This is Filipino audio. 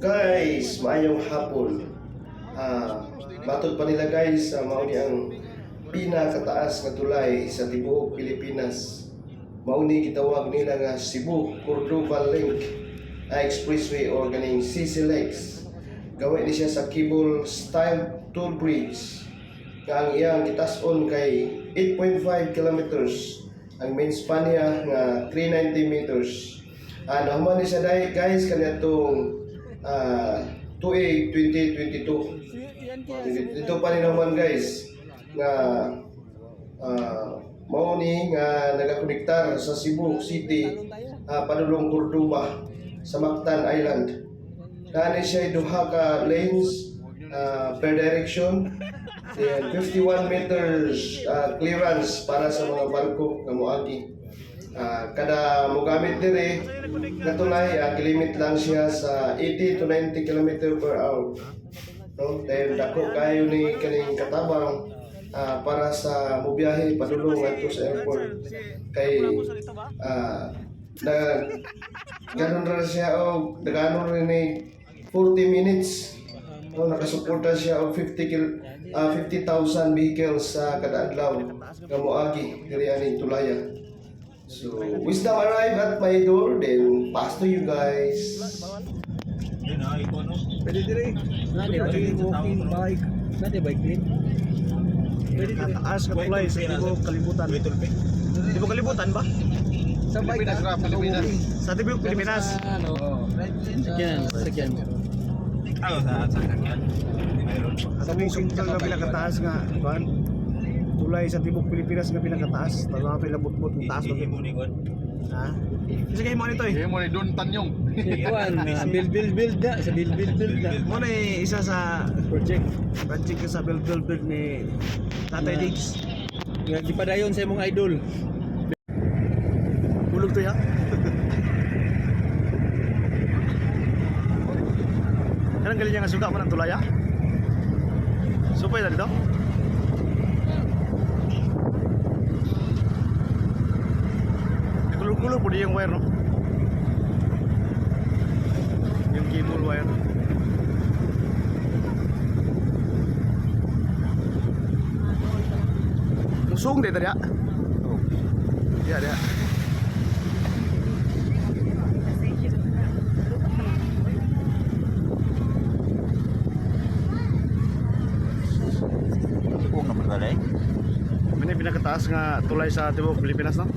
Guys, maayong hapon. Matod pa nila guys, mauni ang pinakataas nga tulay sa tibuok Pilipinas. Mauni gitawag nila nga Cebu Cordova Link Expressway or ganing CCLEX. Gawa ni siya sa cable style toll bridge. Nga ang iyang gitas-on kay 8.5 kilometers. Ang main span niya nga 390 meters. Nahuman ni siya guys kanatong tuig 2022. Dito pa rin naman guys nga mao ni nga nagakonektar sa Cebu City padulong Cordova sa Mactan Island. Naani siya duha ka lanes per direction and 51 meters clearance para sa mga barko nga moagi. Kada mogamit dire nga tulay gilimit lang siya sa 80 to 90 km per hour. No, dahil dako kayo ni kaning katabang para sa mobiyahe padulong adto sa airport kay na ganon ra siya o ganon rin ni 40 minutes. No, nakasuporta siya og 50,000 vehicles sa kada adlaw nga moagi diri aning tulaya. So, wisdom arrive at my door, then pass to you guys. Pwede dire. Walking bike. Nade bike din. Pwede dire. Taas ka tulay sa Tibo Kalibutan. Tibo Kalibutan ba? Sa bike na Pilipinas. Sa Tibo Pilipinas. Sakyan. Sa sakyan. Sa walking ka pinakataas nga, kuan. Tulay sa Tibo Pilipinas nga pinakataas. Tama pa labot-bot ng taas doon. Ha? Kasi kayo mo nito eh. Kayo mo ni Don Tanyong. Iwan, build na. Sa build na. Mo na isa sa project ka sa build ni Tatay Diggs. Nga gipadayon sa imong idol. Bulog to ya. Kanang galing niya nga suga mo ng tulaya? Supay na dito? Kulog-kulog po yung wire, no? Yung cable wire. Musong deh tadi ya? Iya, dia. Kung naman galay. Ini pinakataas nga tulay sa Tibo Pilipinas, no?